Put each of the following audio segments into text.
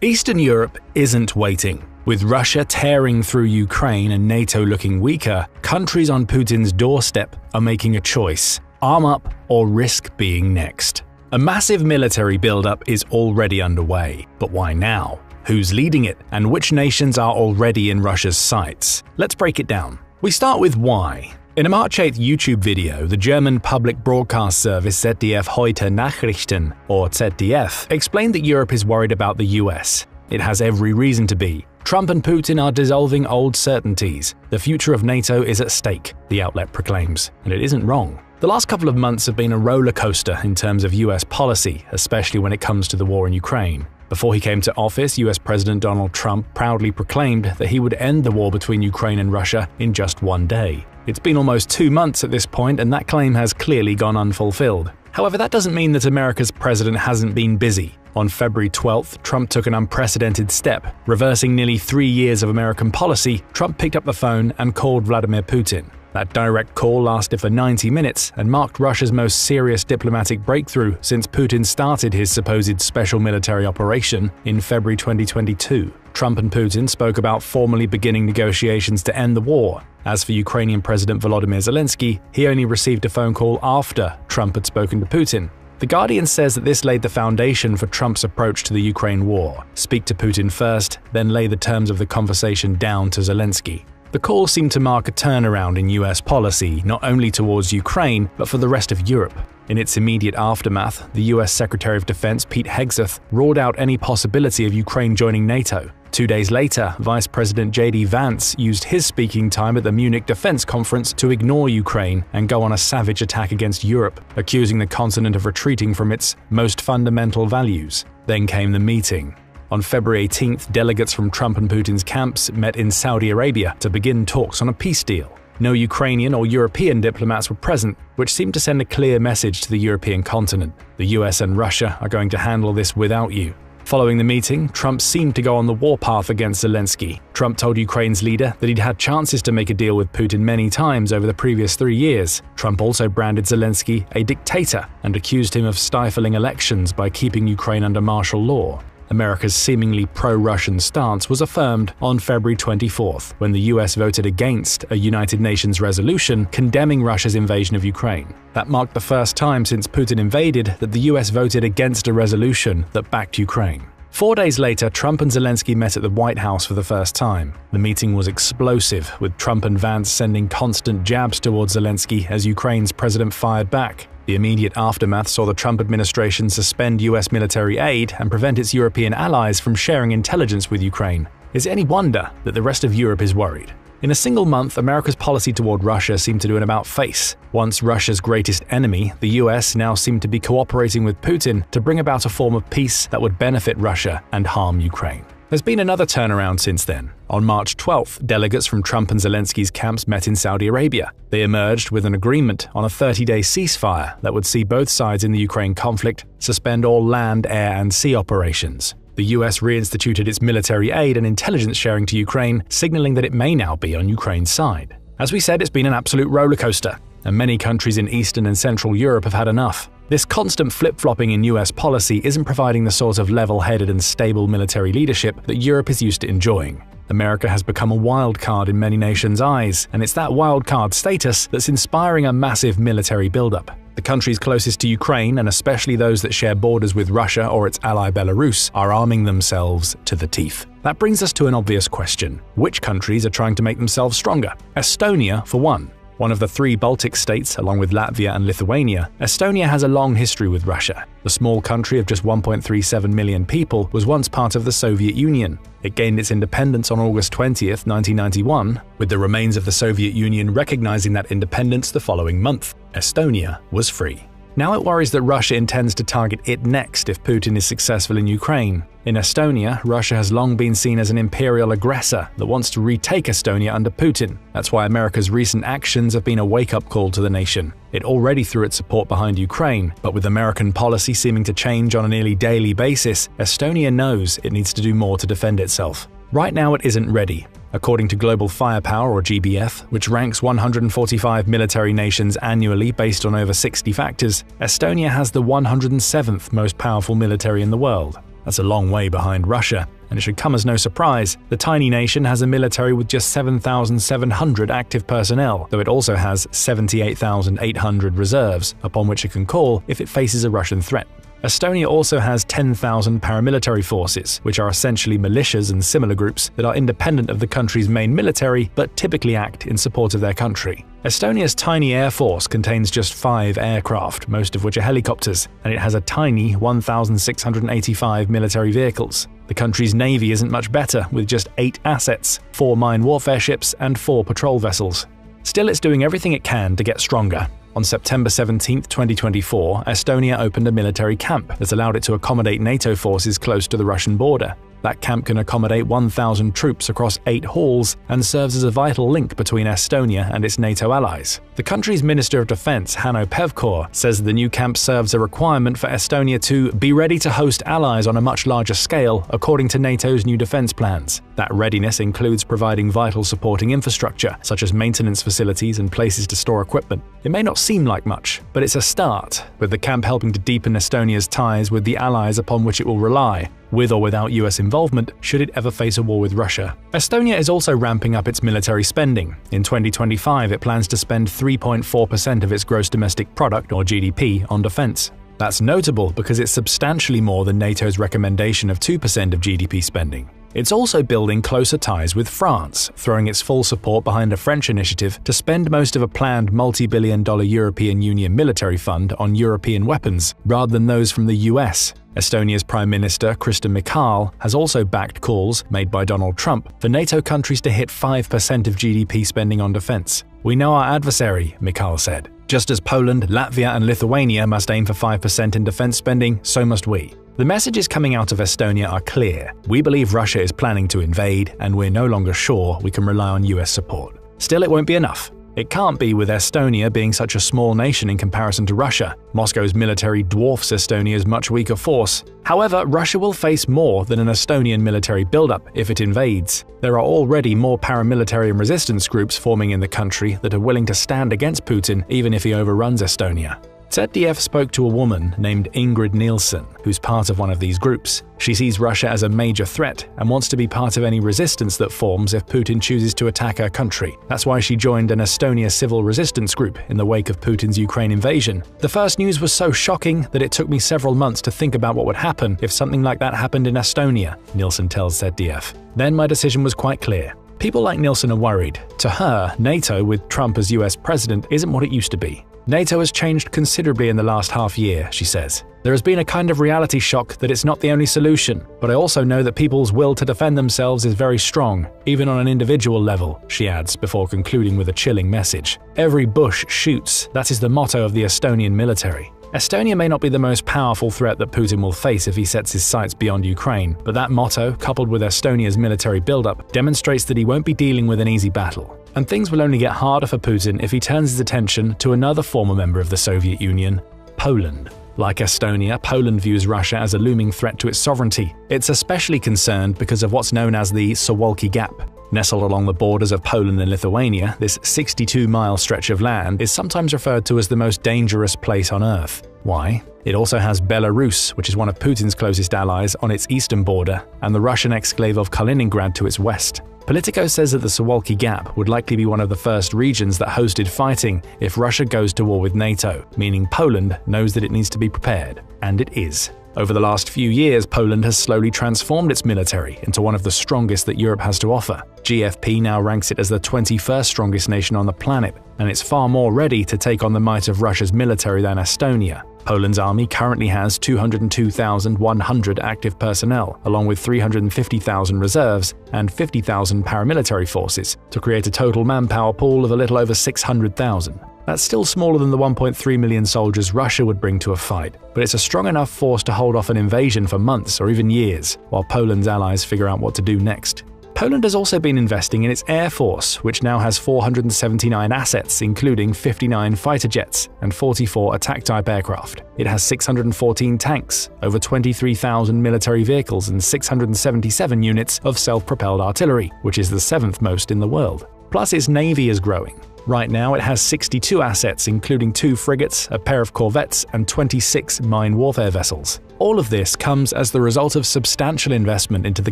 Eastern Europe isn't waiting. With Russia tearing through Ukraine and NATO looking weaker, countries on Putin's doorstep are making a choice: arm up or risk being next. A massive military buildup is already underway, but why now? Who's leading it, and which nations are already in Russia's sights? Let's break it down. We start with why. In a March 8th YouTube video, the German public broadcast service ZDF Heute Nachrichten, or ZDF, explained that Europe is worried about the US. It has every reason to be. Trump and Putin are dissolving old certainties. The future of NATO is at stake, the outlet proclaims, and it isn't wrong. The last couple of months have been a roller coaster in terms of US policy, especially when it comes to the war in Ukraine. Before he came to office, US President Donald Trump proudly proclaimed that he would end the war between Ukraine and Russia in just one day. It's been almost 2 months at this point, and that claim has clearly gone unfulfilled. However, that doesn't mean that America's president hasn't been busy. On February 12th, Trump took an unprecedented step. Reversing nearly 3 years of American policy, Trump picked up the phone and called Vladimir Putin. That direct call lasted for 90 minutes and marked Russia's most serious diplomatic breakthrough since Putin started his supposed special military operation in February 2022. Trump and Putin spoke about formally beginning negotiations to end the war. As for Ukrainian President Volodymyr Zelensky, he only received a phone call after Trump had spoken to Putin. The Guardian says that this laid the foundation for Trump's approach to the Ukraine war: speak to Putin first, then lay the terms of the conversation down to Zelensky. The call seemed to mark a turnaround in US policy, not only towards Ukraine, but for the rest of Europe. In its immediate aftermath, the US Secretary of Defense Pete Hegseth ruled out any possibility of Ukraine joining NATO. 2 days later, Vice President J.D. Vance used his speaking time at the Munich Defense Conference to ignore Ukraine and go on a savage attack against Europe, accusing the continent of retreating from its most fundamental values. Then came the meeting. On February 18th, delegates from Trump and Putin's camps met in Saudi Arabia to begin talks on a peace deal. No Ukrainian or European diplomats were present, which seemed to send a clear message to the European continent: the US and Russia are going to handle this without you. Following the meeting, Trump seemed to go on the warpath against Zelensky. Trump told Ukraine's leader that he'd had chances to make a deal with Putin many times over the previous 3 years. Trump also branded Zelensky a dictator and accused him of stifling elections by keeping Ukraine under martial law. America's seemingly pro-Russian stance was affirmed on February 24th, when the US voted against a United Nations resolution condemning Russia's invasion of Ukraine. That marked the first time since Putin invaded that the US voted against a resolution that backed Ukraine. 4 days later, Trump and Zelensky met at the White House for the first time. The meeting was explosive, with Trump and Vance sending constant jabs towards Zelensky as Ukraine's president fired back. The immediate aftermath saw the Trump administration suspend US military aid and prevent its European allies from sharing intelligence with Ukraine. Is it any wonder that the rest of Europe is worried? In a single month, America's policy toward Russia seemed to do an about-face. Once Russia's greatest enemy, the US now seemed to be cooperating with Putin to bring about a form of peace that would benefit Russia and harm Ukraine. There's been another turnaround since then. On March 12th, delegates from Trump and Zelensky's camps met in Saudi Arabia. They emerged with an agreement on a 30-day ceasefire that would see both sides in the Ukraine conflict suspend all land, air, and sea operations. The US reinstituted its military aid and intelligence sharing to Ukraine, signaling that it may now be on Ukraine's side. As we said, it's been an absolute rollercoaster, and many countries in Eastern and Central Europe have had enough. This constant flip-flopping in US policy isn't providing the sort of level-headed and stable military leadership that Europe is used to enjoying. America has become a wild card in many nations' eyes, and it's that wild card status that's inspiring a massive military buildup. The countries closest to Ukraine, and especially those that share borders with Russia or its ally Belarus, are arming themselves to the teeth. That brings us to an obvious question. Which countries are trying to make themselves stronger? Estonia, for one. One of the 3 Baltic states, along with Latvia and Lithuania, Estonia has a long history with Russia. The small country of just 1.37 million people was once part of the Soviet Union. It gained its independence on August 20th, 1991, with the remains of the Soviet Union recognizing that independence the following month. Estonia was free. Now it worries that Russia intends to target it next if Putin is successful in Ukraine. In Estonia, Russia has long been seen as an imperial aggressor that wants to retake Estonia under Putin. That's why America's recent actions have been a wake-up call to the nation. It already threw its support behind Ukraine, but with American policy seeming to change on a nearly daily basis, Estonia knows it needs to do more to defend itself. Right now it isn't ready. According to Global Firepower, or GBF, which ranks 145 military nations annually based on over 60 factors, Estonia has the 107th most powerful military in the world. That's a long way behind Russia, and it should come as no surprise. The tiny nation has a military with just 7,700 active personnel, though it also has 78,800 reserves, upon which it can call if it faces a Russian threat. Estonia also has 10,000 paramilitary forces, which are essentially militias and similar groups that are independent of the country's main military but typically act in support of their country. Estonia's tiny air force contains just 5 aircraft, most of which are helicopters, and it has a tiny 1,685 military vehicles. The country's navy isn't much better, with just 8 assets, 4 mine warfare ships and 4 patrol vessels. Still, it's doing everything it can to get stronger. On September 17, 2024, Estonia opened a military camp that allowed it to accommodate NATO forces close to the Russian border. That camp can accommodate 1,000 troops across 8 halls and serves as a vital link between Estonia and its NATO allies. The country's Minister of Defense, Hanno Pevkur, says the new camp serves a requirement for Estonia to be ready to host allies on a much larger scale according to NATO's new defense plans. That readiness includes providing vital supporting infrastructure, such as maintenance facilities and places to store equipment. It may not seem like much, but it's a start, with the camp helping to deepen Estonia's ties with the allies upon which it will rely, with or without US involvement, should it ever face a war with Russia. Estonia is also ramping up its military spending. In 2025, it plans to spend 3.4% of its gross domestic product, or GDP, on defense. That's notable because it's substantially more than NATO's recommendation of 2% of GDP spending. It's also building closer ties with France, throwing its full support behind a French initiative to spend most of a planned multi-billion-dollar European Union military fund on European weapons, rather than those from the US. Estonia's Prime Minister, Kristen Michal, has also backed calls, made by Donald Trump, for NATO countries to hit 5% of GDP spending on defense. "We know our adversary," Michal said. "Just as Poland, Latvia and Lithuania must aim for 5% in defense spending, so must we." The messages coming out of Estonia are clear. We believe Russia is planning to invade, and we're no longer sure we can rely on US support. Still, it won't be enough. It can't be, with Estonia being such a small nation in comparison to Russia. Moscow's military dwarfs Estonia's much weaker force. However, Russia will face more than an Estonian military buildup if it invades. There are already more paramilitary and resistance groups forming in the country that are willing to stand against Putin even if he overruns Estonia. ZDF spoke to a woman named Ingrid Nielsen, who's part of one of these groups. She sees Russia as a major threat and wants to be part of any resistance that forms if Putin chooses to attack her country. That's why she joined an Estonia civil resistance group in the wake of Putin's Ukraine invasion. "The first news was so shocking that it took me several months to think about what would happen if something like that happened in Estonia," Nielsen tells ZDF. "Then my decision was quite clear." People like Nielsen are worried. To her, NATO, with Trump as US president, isn't what it used to be. "NATO has changed considerably in the last half year," she says. "There has been a kind of reality shock that it's not the only solution, but I also know that people's will to defend themselves is very strong, even on an individual level," she adds, before concluding with a chilling message. "Every bush shoots, that is the motto of the Estonian military." Estonia may not be the most powerful threat that Putin will face if he sets his sights beyond Ukraine, but that motto, coupled with Estonia's military buildup, demonstrates that he won't be dealing with an easy battle. And things will only get harder for Putin if he turns his attention to another former member of the Soviet Union, Poland. Like Estonia, Poland views Russia as a looming threat to its sovereignty. It's especially concerned because of what's known as the Suwalki Gap. Nestled along the borders of Poland and Lithuania, this 62-mile stretch of land is sometimes referred to as the most dangerous place on Earth. Why? It also has Belarus, which is one of Putin's closest allies, on its eastern border, and the Russian exclave of Kaliningrad to its west. Politico says that the Suwalki Gap would likely be one of the first regions that hosted fighting if Russia goes to war with NATO, meaning Poland knows that it needs to be prepared. And it is. Over the last few years, Poland has slowly transformed its military into one of the strongest that Europe has to offer. GFP now ranks it as the 21st strongest nation on the planet, and it's far more ready to take on the might of Russia's military than Estonia. Poland's army currently has 202,100 active personnel, along with 350,000 reserves and 50,000 paramilitary forces, to create a total manpower pool of a little over 600,000. That's still smaller than the 1.3 million soldiers Russia would bring to a fight, but it's a strong enough force to hold off an invasion for months or even years, while Poland's allies figure out what to do next. Poland has also been investing in its air force, which now has 479 assets, including 59 fighter jets and 44 attack-type aircraft. It has 614 tanks, over 23,000 military vehicles and 677 units of self-propelled artillery, which is the 7th most in the world. Plus, its navy is growing. Right now, it has 62 assets, including 2 frigates, a pair of corvettes, and 26 mine warfare vessels. All of this comes as the result of substantial investment into the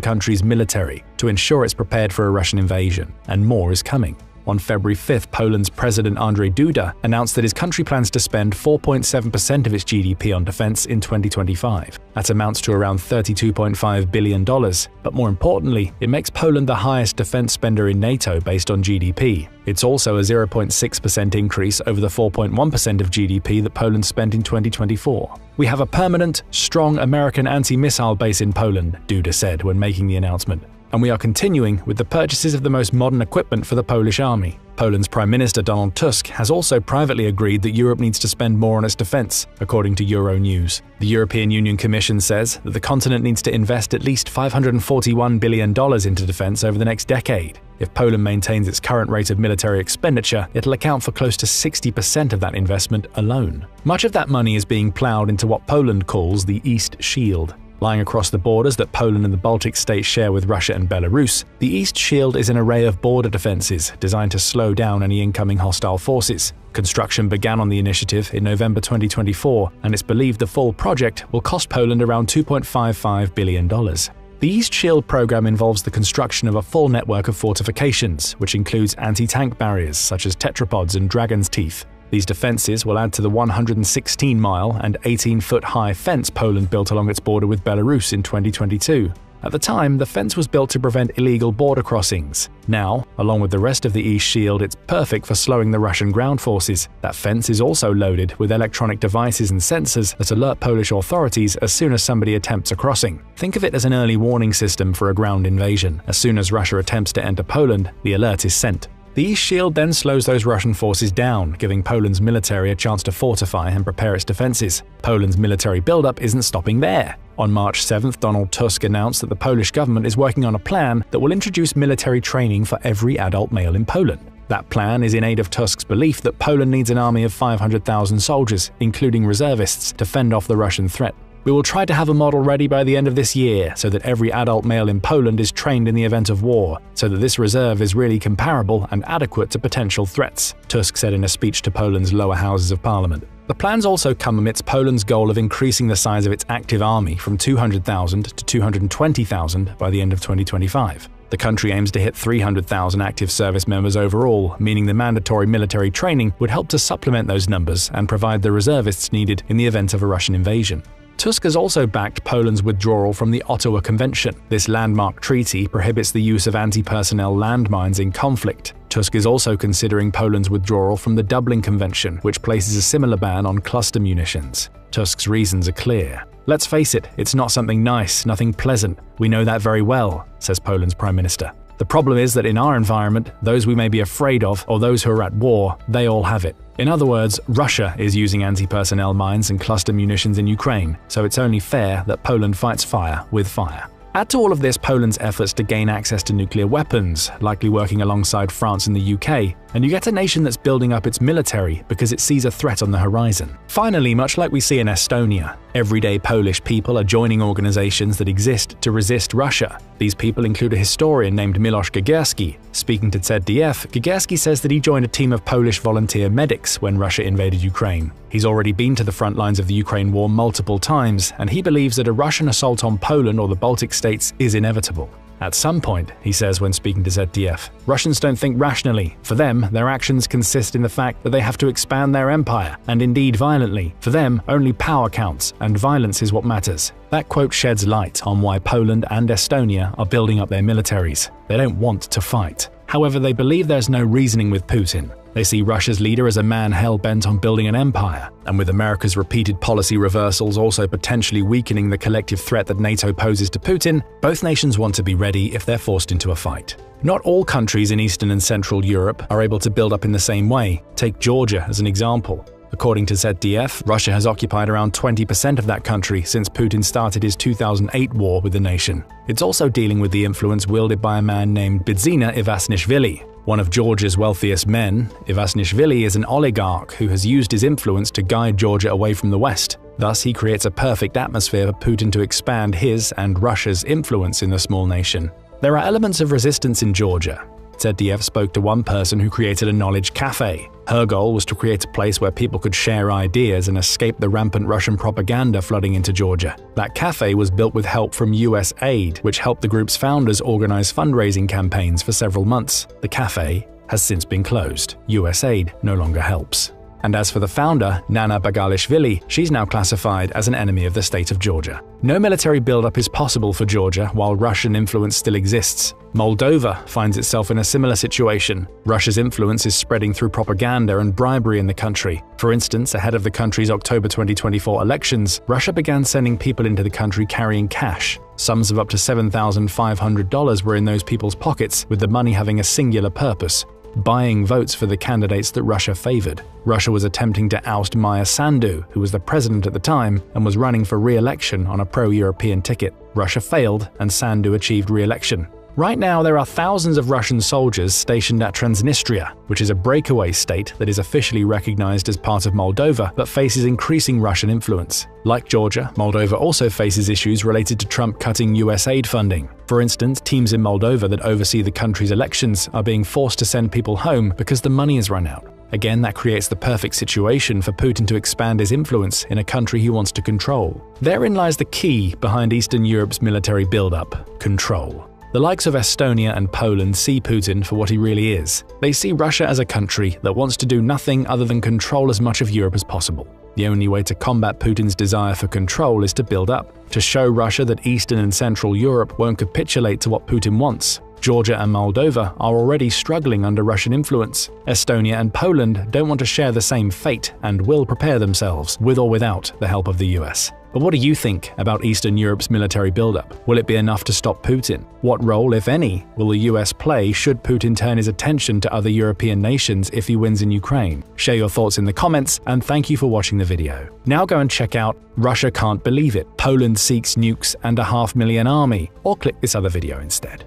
country's military to ensure it's prepared for a Russian invasion, and more is coming. On February 5th, Poland's President Andrzej Duda announced that his country plans to spend 4.7% of its GDP on defense in 2025. That amounts to around $32.5 billion, but more importantly, it makes Poland the highest defense spender in NATO based on GDP. It's also a 0.6% increase over the 4.1% of GDP that Poland spent in 2024. We have a permanent, strong American anti-missile base in Poland, Duda said when making the announcement. And we are continuing with the purchases of the most modern equipment for the Polish army. Poland's Prime Minister Donald Tusk has also privately agreed that Europe needs to spend more on its defense, according to Euronews. The European Union Commission says that the continent needs to invest at least $541 billion into defense over the next decade. If Poland maintains its current rate of military expenditure, it'll account for close to 60% of that investment alone. Much of that money is being plowed into what Poland calls the East Shield. Lying across the borders that Poland and the Baltic states share with Russia and Belarus, the East Shield is an array of border defenses designed to slow down any incoming hostile forces. Construction began on the initiative in November 2024, and it's believed the full project will cost Poland around $2.55 billion. The East Shield program involves the construction of a full network of fortifications, which includes anti-tank barriers such as tetrapods and dragon's teeth. These defenses will add to the 116-mile and 18-foot-high fence Poland built along its border with Belarus in 2022. At the time, the fence was built to prevent illegal border crossings. Now, along with the rest of the East Shield, it's perfect for slowing the Russian ground forces. That fence is also loaded with electronic devices and sensors that alert Polish authorities as soon as somebody attempts a crossing. Think of it as an early warning system for a ground invasion. As soon as Russia attempts to enter Poland, the alert is sent. The East Shield then slows those Russian forces down, giving Poland's military a chance to fortify and prepare its defenses. Poland's military buildup isn't stopping there. On March 7th, Donald Tusk announced that the Polish government is working on a plan that will introduce military training for every adult male in Poland. That plan is in aid of Tusk's belief that Poland needs an army of 500,000 soldiers, including reservists, to fend off the Russian threat. We will try to have a model ready by the end of this year so that every adult male in Poland is trained in the event of war, so that this reserve is really comparable and adequate to potential threats, Tusk said in a speech to Poland's lower houses of parliament. The plans also come amidst Poland's goal of increasing the size of its active army from 200,000 to 220,000 by the end of 2025. The country aims to hit 300,000 active service members overall, meaning the mandatory military training would help to supplement those numbers and provide the reservists needed in the event of a Russian invasion. Tusk has also backed Poland's withdrawal from the Ottawa Convention. This landmark treaty prohibits the use of anti-personnel landmines in conflict. Tusk is also considering Poland's withdrawal from the Dublin Convention, which places a similar ban on cluster munitions. Tusk's reasons are clear. Let's face it, it's not something nice, nothing pleasant. We know that very well, says Poland's Prime Minister. The problem is that in our environment, those we may be afraid of or those who are at war, they all have it. In other words, Russia is using anti-personnel mines and cluster munitions in Ukraine, so it's only fair that Poland fights fire with fire. Add to all of this Poland's efforts to gain access to nuclear weapons, likely working alongside France and the UK, and you get a nation that's building up its military because it sees a threat on the horizon. Finally, much like we see in Estonia, everyday Polish people are joining organizations that exist to resist Russia. These people include a historian named Miłosz Gierski. Speaking to ZDF, Gierski says that he joined a team of Polish volunteer medics when Russia invaded Ukraine. He's already been to the front lines of the Ukraine war multiple times, and he believes that a Russian assault on Poland or the Baltic states is inevitable. At some point, he says when speaking to ZDF, Russians don't think rationally. For them, their actions consist in the fact that they have to expand their empire, and indeed violently. For them, only power counts, and violence is what matters. That quote sheds light on why Poland and Estonia are building up their militaries. They don't want to fight. However, they believe there's no reasoning with Putin. They see Russia's leader as a man hell-bent on building an empire, and with America's repeated policy reversals also potentially weakening the collective threat that NATO poses to Putin, both nations want to be ready if they're forced into a fight. Not all countries in Eastern and Central Europe are able to build up in the same way. Take Georgia as an example. According to ZDF, Russia has occupied around 20% of that country since Putin started his 2008 war with the nation. It's also dealing with the influence wielded by a man named Bidzina Ivashnishvili. One of Georgia's wealthiest men, Ivashnishvili is an oligarch who has used his influence to guide Georgia away from the West. Thus, he creates a perfect atmosphere for Putin to expand his and Russia's influence in the small nation. There are elements of resistance in Georgia. ZDF spoke to one person who created a knowledge cafe. Her goal was to create a place where people could share ideas and escape the rampant Russian propaganda flooding into Georgia. That cafe was built with help from US aid, which helped the group's founders organize fundraising campaigns for several months. The cafe has since been closed. US aid no longer helps. And as for the founder, Nana Bagalishvili, she's now classified as an enemy of the state of Georgia. No military buildup is possible for Georgia while Russian influence still exists. Moldova finds itself in a similar situation. Russia's influence is spreading through propaganda and bribery in the country. For instance, ahead of the country's October 2024 elections, Russia began sending people into the country carrying cash. Sums of up to $7,500 were in those people's pockets, with the money having a singular purpose: buying votes for the candidates that Russia favored. Russia was attempting to oust Maya Sandu, who was the president at the time and was running for re-election on a pro-European ticket. Russia failed, and Sandu achieved re-election. Right now, there are thousands of Russian soldiers stationed at Transnistria, which is a breakaway state that is officially recognized as part of Moldova but faces increasing Russian influence. Like Georgia, Moldova also faces issues related to Trump cutting US aid funding. For instance, teams in Moldova that oversee the country's elections are being forced to send people home because the money has run out. Again, that creates the perfect situation for Putin to expand his influence in a country he wants to control. Therein lies the key behind Eastern Europe's military buildup: control. The likes of Estonia and Poland see Putin for what he really is. They see Russia as a country that wants to do nothing other than control as much of Europe as possible. The only way to combat Putin's desire for control is to build up, to show Russia that Eastern and Central Europe won't capitulate to what Putin wants. Georgia and Moldova are already struggling under Russian influence. Estonia and Poland don't want to share the same fate and will prepare themselves, with or without the help of the US. But what do you think about Eastern Europe's military buildup? Will it be enough to stop Putin? What role, if any, will the US play should Putin turn his attention to other European nations if he wins in Ukraine? Share your thoughts in the comments, and thank you for watching the video. Now go and check out Russia Can't Believe It, Poland Seeks Nukes and a 500,000 Army, or click this other video instead.